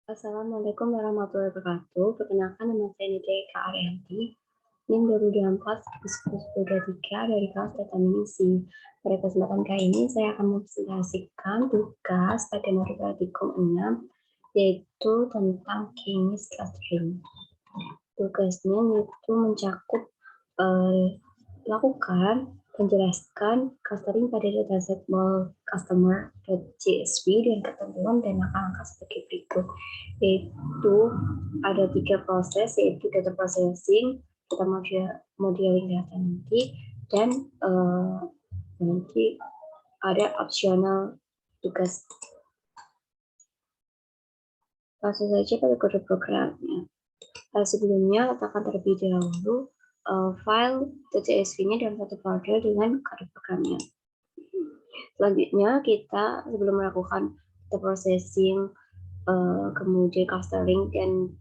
Assalamualaikum warahmatullahi wabarakatuh. Perkenalkan, nama saya Nidya Eka Arianti, NIM 2024-1023 dari kelas Data Minisi. Pada kesempatan kali ini, saya akan mempresentasikan tugas pada materi praktikum 6, yaitu tentang K-means clustering. Tugasnya yaitu mencakup lakukan menjelaskan clustering pada dataset mall customer.csv dengan ketentuan dan langkah-langkah sebagai berikut, yaitu ada 3 proses, yaitu data processing, data modeling data nanti, dan nanti ada optional tugas. Langsung saja pada kode programnya. Sebelumnya, letakkan terlebih dahulu file .csv-nya dalam satu folder dengan kode programnya. Selanjutnya, kita sebelum melakukan data processing, kemudian clustering dan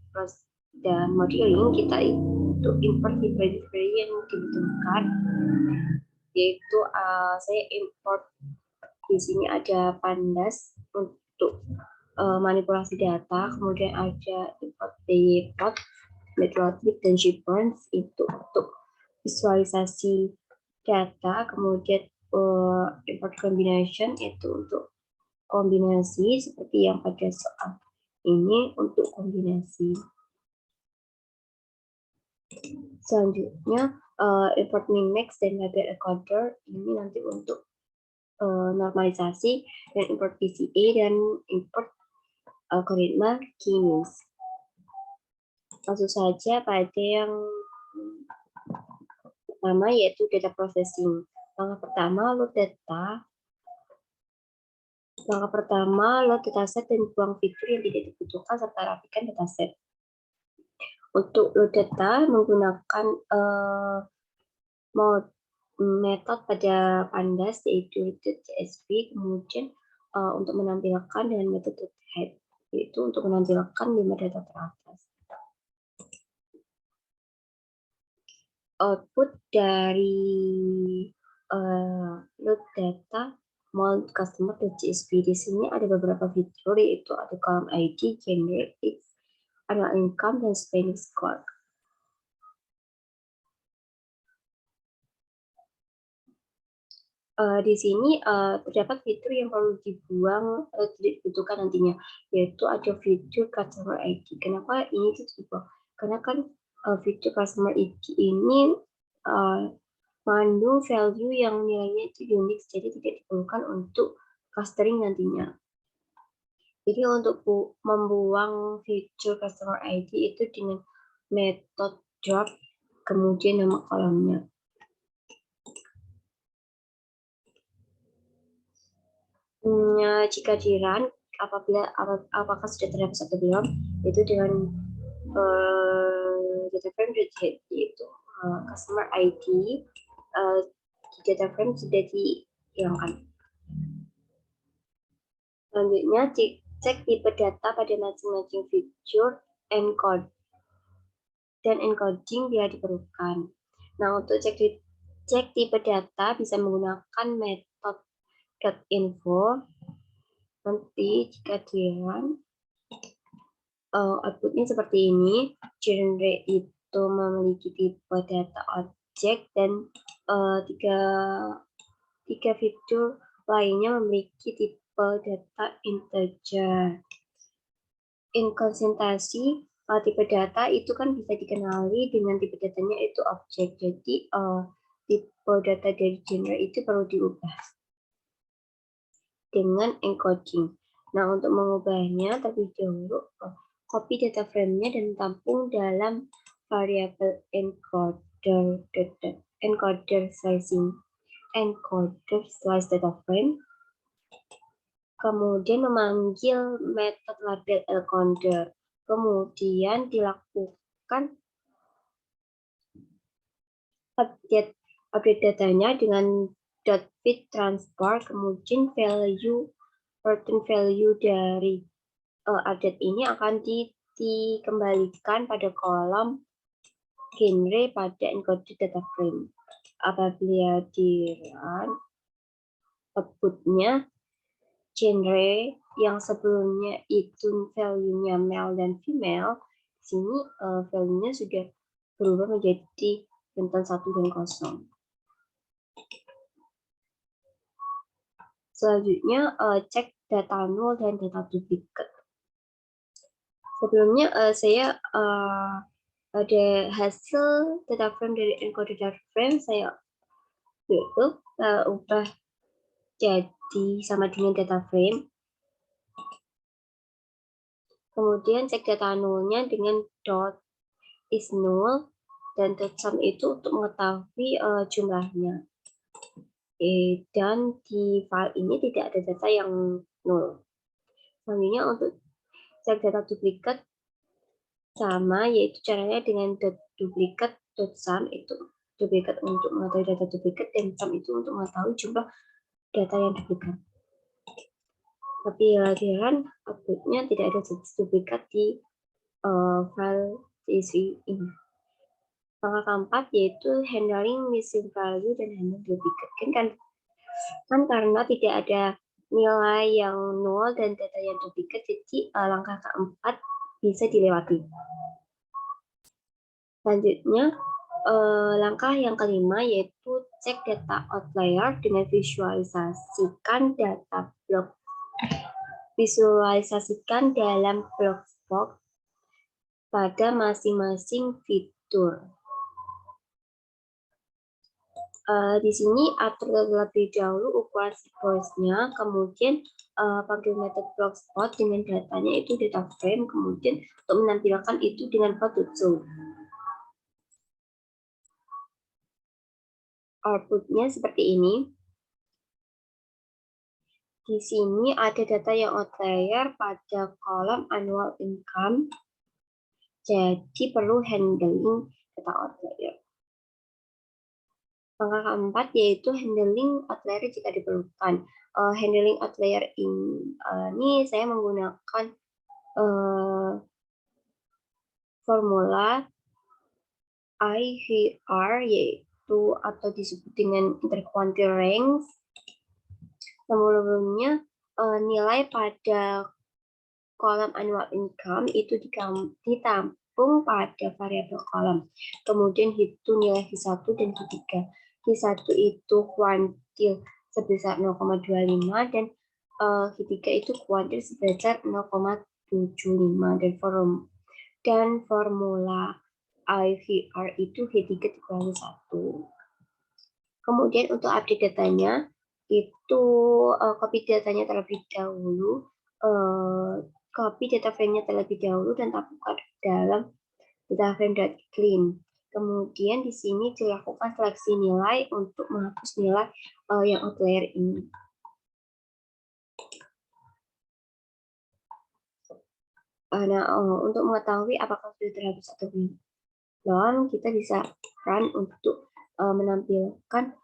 modeling, kita itu import library yang dibutuhkan, yaitu saya import di sini ada pandas untuk manipulasi data, kemudian ada import dplot, Matplotlib, dan Gboards itu untuk visualisasi data, kemudian import combination itu untuk kombinasi seperti yang pada soal ini untuk kombinasi. Selanjutnya import min-max dan label encoder ini nanti untuk normalisasi, dan import PCA dan import algoritma K-means. Langsung saja pada yang pertama, yaitu data processing. Langkah pertama, load dataset dan buang fitur yang tidak dibutuhkan serta rapikan dataset. Untuk load data menggunakan metode pada pandas, yaitu .csv, kemudian untuk menampilkan dengan metode head, yaitu untuk menampilkan 5 data teratas. Output dari load data mall customer.csv. Di sini ada beberapa fitur, yaitu ada column ID, gender, age, annual income, dan spending score. Di sini terdapat fitur yang perlu dibuang, tidak dibutuhkan nantinya, yaitu ada fitur customer ID. Kenapa ini dibuang? Karena kan fitur customer ID ini mengandung value yang nilainya itu unik, jadi tidak diperlukan untuk clustering nantinya. Jadi untuk membuang fitur customer ID itu dengan metode drop, kemudian nama kolomnya. Jika dirun, apakah sudah terdapat atau belum, itu dengan data frame yaitu customer ID di data frame sudah dihilangkan. Selanjutnya, cek tipe data pada masing-masing fitur, encode dan encoding bila diperlukan. Nah, untuk cek tipe data bisa menggunakan metode .info. Nanti jika dirun, outputnya seperti ini. Genre itu memiliki tipe data objek, dan tiga fitur lainnya memiliki tipe data integer. Inkonsistensi tipe data itu kan bisa dikenali dengan tipe datanya itu objek. Jadi tipe data dari genre itu perlu diubah dengan encoding. Nah, untuk mengubahnya terlebih dahulu copy data frame-nya dan tampung dalam variabel encoder slicing slice data frame, kemudian memanggil metode label encoder, kemudian dilakukan update datanya dengan .fit transform, kemudian return value dari update ini akan dikembalikan pada kolom genre pada encoded data frame. Apabila di run, outputnya genre yang sebelumnya itu value-nya male dan female, di sini value-nya sudah berubah menjadi rentan 1 dan 0. Selanjutnya cek data null dan data duplicate. Sebelumnya saya ada hasil data frame dari encoder data frame, saya ubah jadi sama dengan data frame. Kemudian cek data nullnya dengan dot is null dan dot sum itu untuk mengetahui jumlahnya. Dan di file ini tidak ada data yang null. Selanjutnya untuk cek data duplikat sama, yaitu caranya dengan dot duplikat dot sum, itu duplikat untuk mengetahui data duplikat dan sum itu untuk mengetahui jumlah data yang duplikat. Tapi lagian outputnya tidak ada duplikat di file CSV ini. Langkah keempat yaitu handling missing value dan handling duplicate. Kan karena tidak ada nilai yang nol dan data yang duplikat, jadi langkah keempat bisa dilewati. Selanjutnya langkah yang kelima yaitu cek data outlier dengan visualisasikan data block. Visualisasikan dalam block box pada masing-masing fitur. Di sini atur terlebih dahulu ukuran sequence-nya, kemudian panggil metode blockspot dengan datanya itu data frame, kemudian untuk menampilkan itu dengan photo zone. Output-nya seperti ini. Di sini ada data yang outlier pada kolom annual income, jadi perlu handling data outlier. Langkah keempat yaitu handling outlier jika diperlukan. Handling outlier ini saya menggunakan formula IVR, yaitu atau disebut dengan interquartile range. Sebelumnya nilai pada kolom annual income itu ditampung pada variabel kolom. Kemudian hitung nilai V1 dan V3. V1 itu kuantil sebesar 0,25 dan V3 itu kuantil sebesar 0,75 dan formula IVR itu V3 dikurangi 1. Kemudian untuk update datanya itu copy datanya terlebih dahulu, copy data frame-nya terlebih dahulu dan tampilkan dalam data frame.clean. Kemudian di sini dilakukan seleksi nilai untuk menghapus nilai yang outlier ini. Nah, untuk mengetahui apakah sudah terhapus atau belum, kita bisa run untuk menampilkan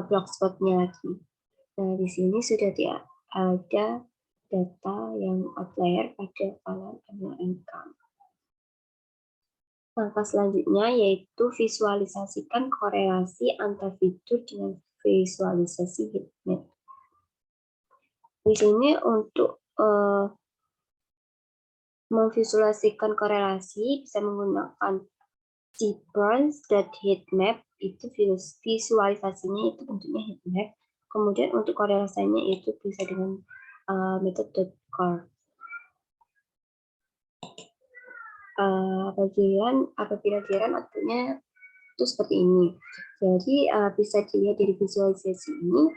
blogspot-nya lagi. Nah, di sini sudah ada data yang outlier pada kolom annual income. Langkah selanjutnya yaitu visualisasikan korelasi antar fitur dengan visualisasi heatmap. Di sini untuk memvisualisasikan korelasi bisa menggunakan sequence.heatmap, itu visualisasinya itu bentuknya heatmap. Kemudian untuk korelasinya itu bisa dengan metode .core. Apabila diran outputnya itu seperti ini. Jadi bisa dilihat dari visualisasi ini,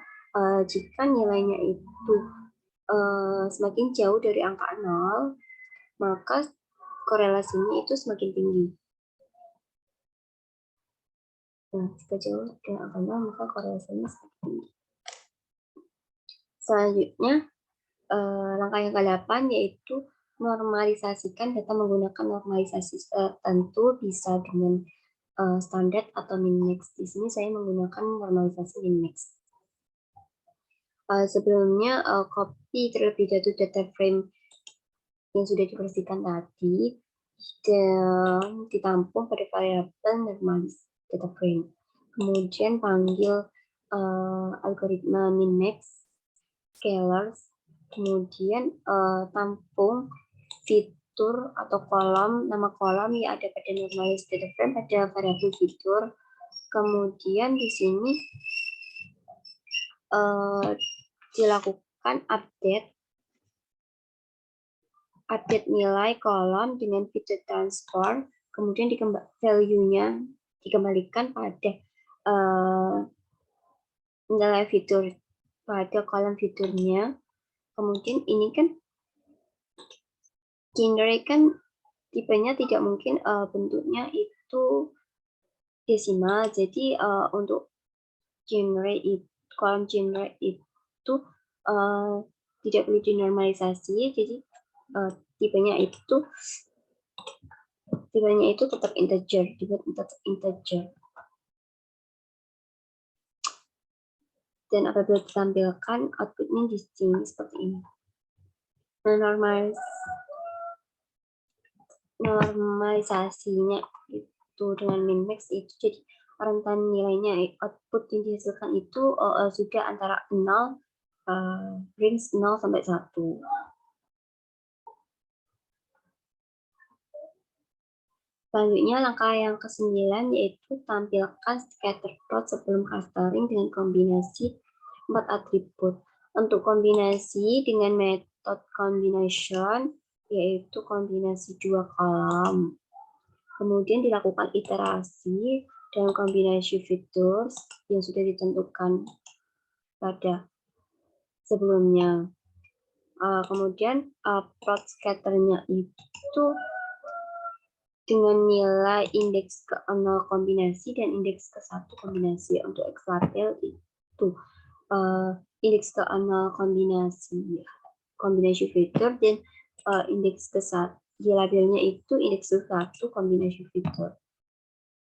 jika nilainya itu semakin jauh dari angka 0, maka korelasinya itu semakin tinggi. Nah, jika jauh dari angka 0, maka korelasinya semakin tinggi. Selanjutnya, langkah yang ke-8 yaitu normalisasikan data menggunakan normalisasi tertentu, bisa dengan standar atau min-max. Di sini saya menggunakan normalisasi min-max. Sebelumnya copy terlebih dahulu data frame yang sudah dibersihkan tadi dan ditampung pada variabel normalis data frame. Kemudian panggil algoritma min-max, scalars, Kemudian tampung fitur atau kolom, nama kolom yang ada pada normalized data frame pada variabel fitur. Kemudian di sini dilakukan update nilai kolom dengan fitur transform, kemudian value-nya dikembalikan pada nilai fitur pada kolom fiturnya. Kemudian ini kan generate kan tipenya tidak mungkin bentuknya itu desimal. Jadi untuk generate kolom generate itu tidak perlu dinormalisasi. Jadi tipenya itu tetap integer, Dan apabila ditampilkan outputnya di sini seperti ini. Normalisasinya itu dengan min-max itu jadi rentan nilainya output yang dihasilkan itu juga antara 0 range 0 sampai 1. Selanjutnya langkah yang ke-9 yaitu tampilkan scatter plot sebelum clustering dengan kombinasi 4 atribut. Untuk kombinasi dengan metode combination yaitu kombinasi 2 kolom. Kemudian dilakukan iterasi dengan kombinasi fitur yang sudah ditentukan pada sebelumnya. Kemudian plot scatternya itu dengan nilai indeks ke-0 kombinasi dan indeks ke-1 kombinasi. Untuk X label itu indeks ke-0 kombinasi fitur dan indeks ke-1 di labelnya itu indeks ke-1 kombinasi fitur.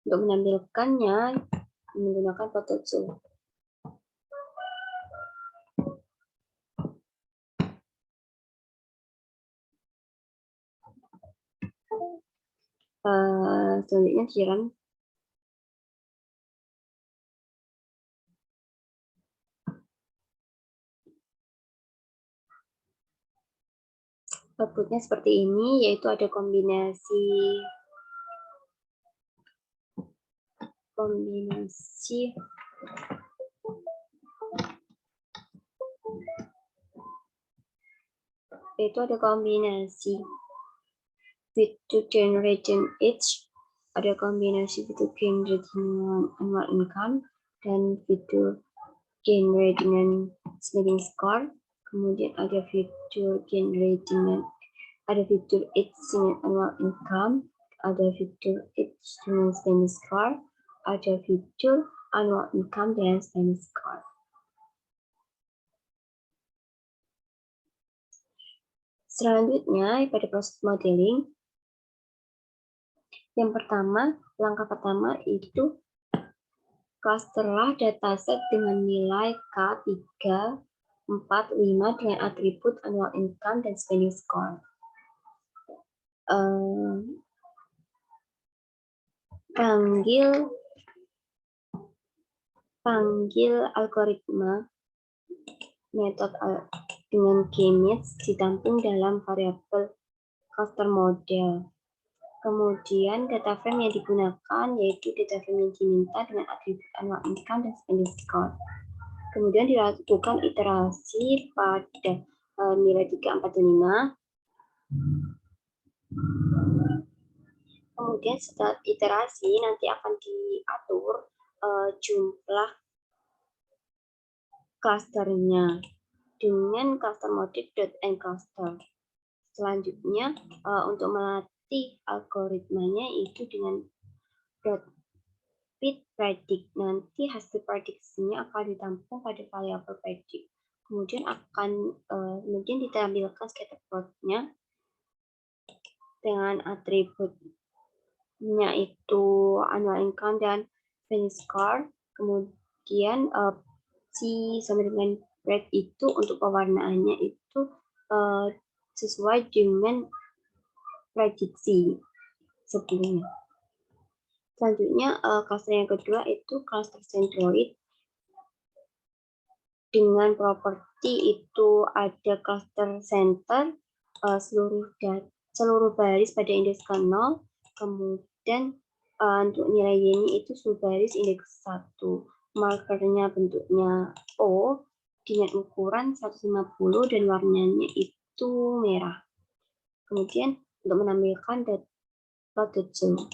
Untuk menampilkannya menggunakan Photoshop. Selanjutnya siram. Outputnya seperti ini, yaitu ada kombinasi fitur generation age, ada kombinasi fitur generate dengan annual income dan fitur generate dengan spending score. Kemudian ada fitur generate dengan fitur age dengan annual income, ada fitur age dengan spending score, ada fitur annual income dengan spending score. Selanjutnya pada proses modeling, yang pertama, langkah pertama itu clusterlah dataset dengan nilai K3, 4, 5 dengan atribut annual income dan spending score. Panggil algoritma metode dengan k-means ditampung dalam variabel cluster model. Kemudian data frame yang digunakan yaitu data frame yang diminta dengan atribut annual income dan spending score. Kemudian dilakukan iterasi pada nilai 3, 4, dan 5. Kemudian setelah iterasi nanti akan diatur jumlah clusternya dengan cluster model.addCluster. Selanjutnya untuk melatih algoritmanya itu dengan .fit predict. Nanti hasil prediksinya akan ditampung pada variabel predict. Kemudian kemudian ditampilkan scatter plot-nya dengan atributnya itu annual income dan spending score. Kemudian si sama dengan red itu untuk pewarnaannya itu sesuai dengan prediksi sebelumnya. Selanjutnya cluster yang kedua itu cluster centroid dengan properti itu ada cluster center, seluruh baris pada indeks ke 0, kemudian untuk nilai y-nya itu seluruh baris indeks 1. Markernya bentuknya O dengan ukuran 150 dan warnanya itu merah. Kemudian untuk menampilkan plot.zoom.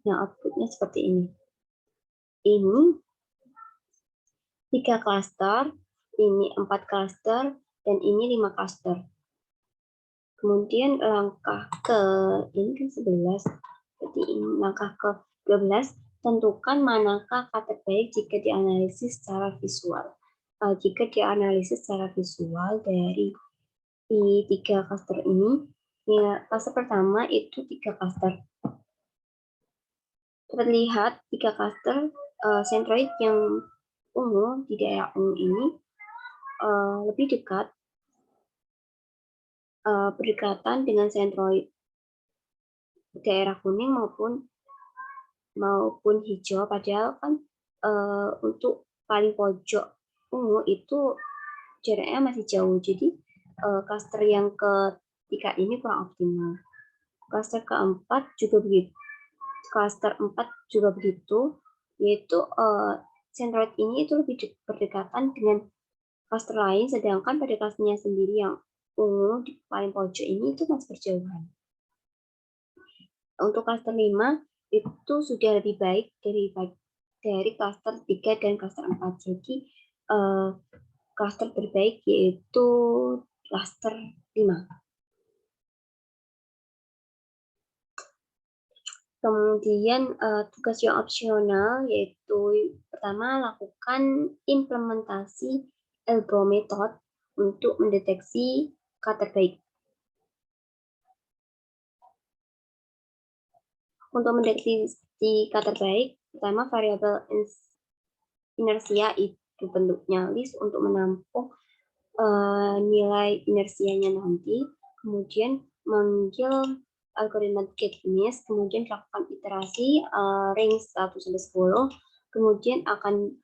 Nah, outputnya seperti ini. Ini 3 klaster, ini 4 klaster, dan ini 5 klaster. Kemudian langkah ke ini kan 11, berarti ini langkah ke 12, tentukan manakah kata terbaik jika dianalisis secara visual. Jika dianalisis secara visual dari 3 klaster ini, ya, klaster pertama itu 3 klaster. Terlihat 3 klaster sentroid yang ungu di daerah ungu ini lebih dekat berdekatan dengan sentroid daerah kuning maupun hijau, padahal kan untuk paling pojok ungu itu jaraknya masih jauh, jadi klaster yang ketiga ini kurang optimal. Klaster keempat juga begitu. Klaster 4 juga begitu, yaitu sentroid ini itu lebih berdekatan dengan klaster lain, sedangkan pada klasternya sendiri yang ungu di paling pojok ini itu masih berjauhan. Untuk klaster 5 itu sudah lebih baik dari klaster 3 dan klaster 4. Jadi klaster terbaik yaitu klaster 5. Kemudian tugas yang opsional yaitu pertama lakukan implementasi algo method untuk mendeteksi kata terbaik. Untuk mendeteksi kata terbaik, pertama variabel inersia itu bentuknya list untuk menampung nilai inersianya nanti, kemudian manggil algoritma get-miss, kemudian lakukan iterasi range 1 sampai 10, kemudian akan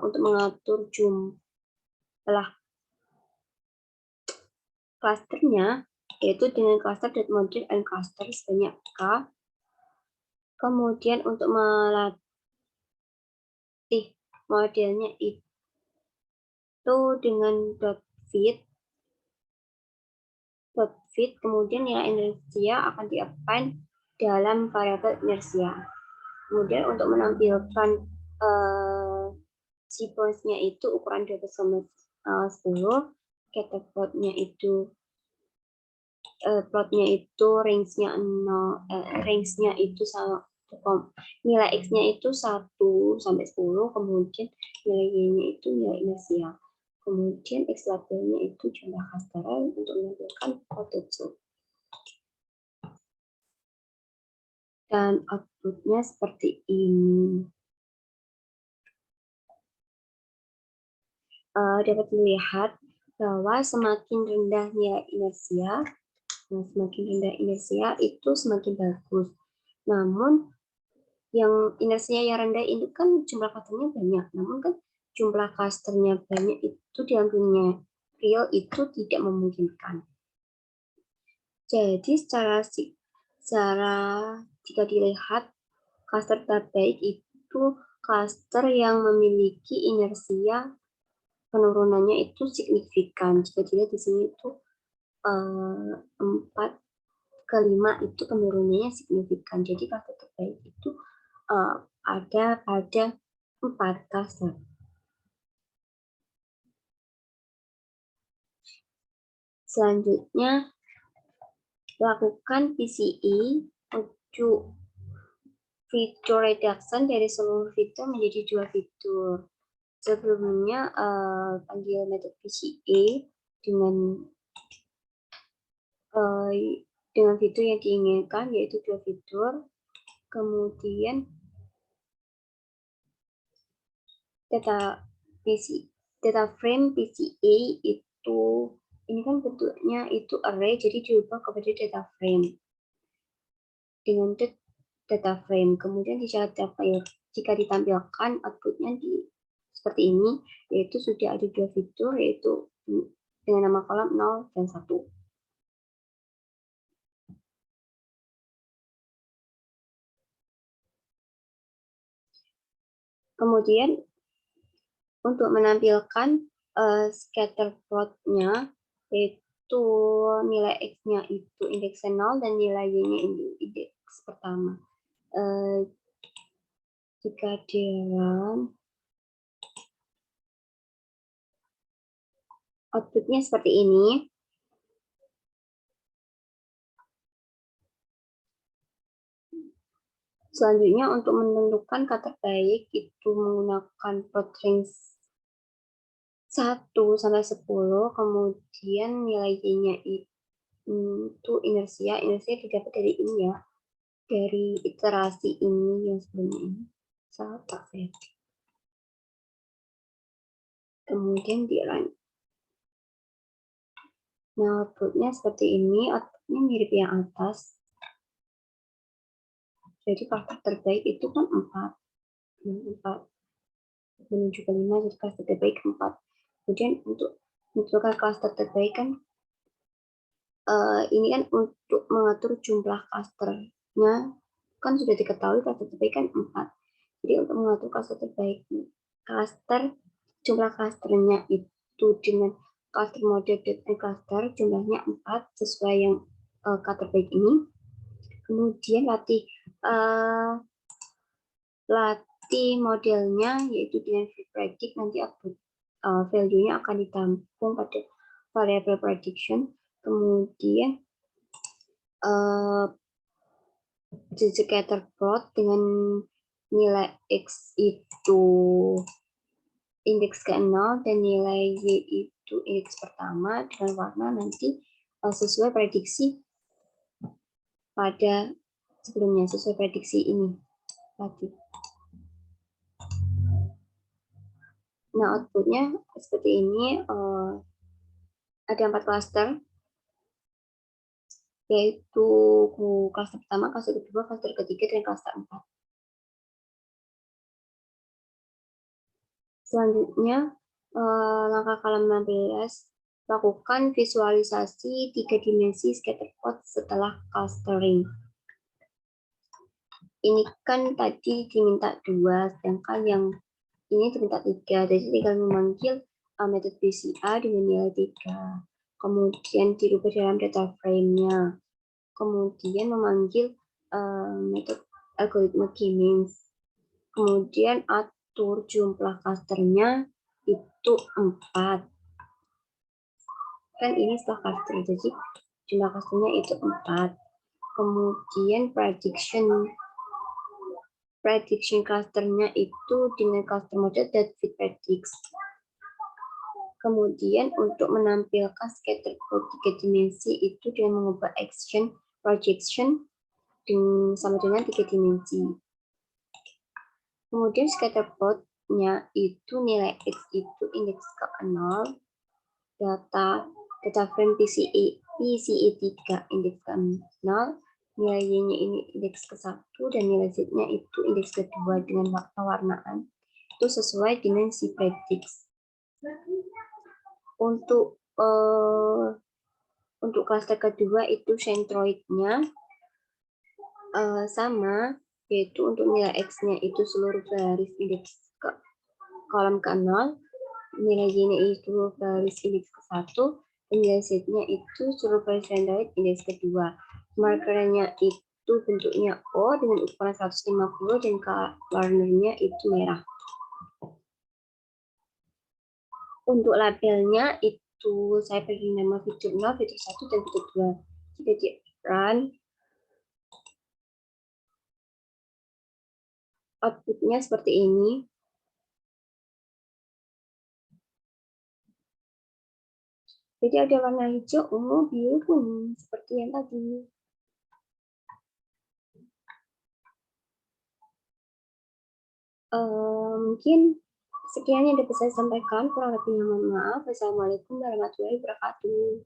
untuk mengatur jumlah klasternya, yaitu dengan cluster dot model and cluster sebanyak K. Kemudian untuk melatih modelnya itu dengan fit, kemudian nilai inersia akan di-apply dalam variabel inersia. Kemudian untuk menampilkan sequence-nya itu ukuran 12,10, scatter plot-nya itu range-nya itu nilai X-nya itu 1 sampai 10, kemudian nilai Y-nya itu nilai inersia. Kemudian X labelnya itu jumlah cluster untuk menampilkan plot.zoom. Dan outputnya seperti ini. Dapat dilihat bahwa semakin rendah nilai inersia, itu semakin bagus. Namun yang inersinya yang rendah ini kan jumlah clusternya banyak, namun kan jumlah clusternya banyak itu dalam dunia real itu tidak memungkinkan. Jadi secara jika dilihat cluster terbaik itu cluster yang memiliki inersia penurunannya itu signifikan. Jika dilihat di sini itu 4/5 itu penurunannya signifikan. Jadi cluster terbaik itu ada pada 4 cluster. Selanjutnya, lakukan PCE untuk fitur reduction dari seluruh fitur menjadi 2 fitur. Sebelumnya, panggil metode PCE dengan fitur yang diinginkan, yaitu 2 fitur. Kemudian, data frame PCA itu ini kan bentuknya itu array, jadi diubah kepada data frame dengan data frame. Kemudian jika ditampilkan outputnya seperti ini, yaitu sudah ada 2 fitur, yaitu dengan nama kolom 0 dan 1. Kemudian untuk menampilkan scatter plot-nya, yaitu nilai X-nya itu indeks 0 dan nilai Y-nya indeks pertama. Jika di run, outputnya seperti ini. Selanjutnya untuk menentukan kata terbaik itu menggunakan plot range 1 sampai 10, kemudian nilai Y-nya itu inersia didapat dari ini ya, dari iterasi ini yang sebelumnya ini. Kemudian di run. Nah, outputnya seperti ini, outputnya mirip yang atas. Jadi klaster terbaik itu kan 4 menuju ke 5, jadi klaster terbaik 4. Kemudian untuk menentukan klaster terbaik kan ini kan untuk mengatur jumlah klasternya kan sudah diketahui klaster terbaik kan 4. Jadi untuk mengatur klaster terbaik, jumlah klasternya itu dengan cluster mode cluster jumlahnya 4 sesuai yang kata terbaik ini. Kemudian latih modelnya yaitu dengan predict, nanti output value-nya akan ditampung pada variable prediction. Kemudian scatter plot dengan nilai X itu indeks ke-0 dan nilai Y itu indeks pertama dengan warna nanti sesuai prediksi pada sebelumnya, sesuai prediksi ini tadi. Nah, outputnya seperti ini, ada 4 cluster, yaitu cluster pertama, cluster kedua, cluster ketiga, dan cluster 4. Selanjutnya, langkah kolom 16, lakukan visualisasi 3 dimensi scatter plot setelah clustering. Ini kan tadi diminta 2, sedangkan yang ini diminta 3, jadi tinggal memanggil metode BCA dengan nilai 3. Kemudian dirubah dalam data frame-nya. Kemudian memanggil metode algoritma K-means. Kemudian atur jumlah clusternya itu 4. Kan ini setelah cluster, jadi jumlah clusternya itu 4. Kemudian prediction clusternya itu dengan cluster mode that fit predicts. Kemudian untuk menampilkan scatter plot 3 dimensi itu dengan mengubah action projection sama dengan 3 dimensi. Kemudian scatter plot-nya itu nilai X itu indeks ke-0, data frame PCE 3 indeks ke-0, nilai Y-nya ini indeks ke-1, dan nilai Z-nya itu indeks ke-2 dengan warnaan. Itu sesuai dengan si predicts. Untuk cluster kedua itu centroid-nya sama, yaitu untuk nilai X-nya itu seluruh garis indeks ke kolom ke-0, nilai Y-nya itu garis indeks ke-1, dan nilai Z-nya itu seluruh garis centroid indeks ke-2. Markernya itu bentuknya O dengan ukuran 150 dan warnanya itu merah. Untuk labelnya itu saya beri nama fitur 0, fitur 1, dan fitur 2. Jika di run, outputnya seperti ini. Jadi ada warna hijau, ungu, biru, kuning, seperti yang tadi. Mungkin sekian yang dapat saya sampaikan, kurang lebihnya mohon maaf. Wassalamualaikum warahmatullahi wabarakatuh.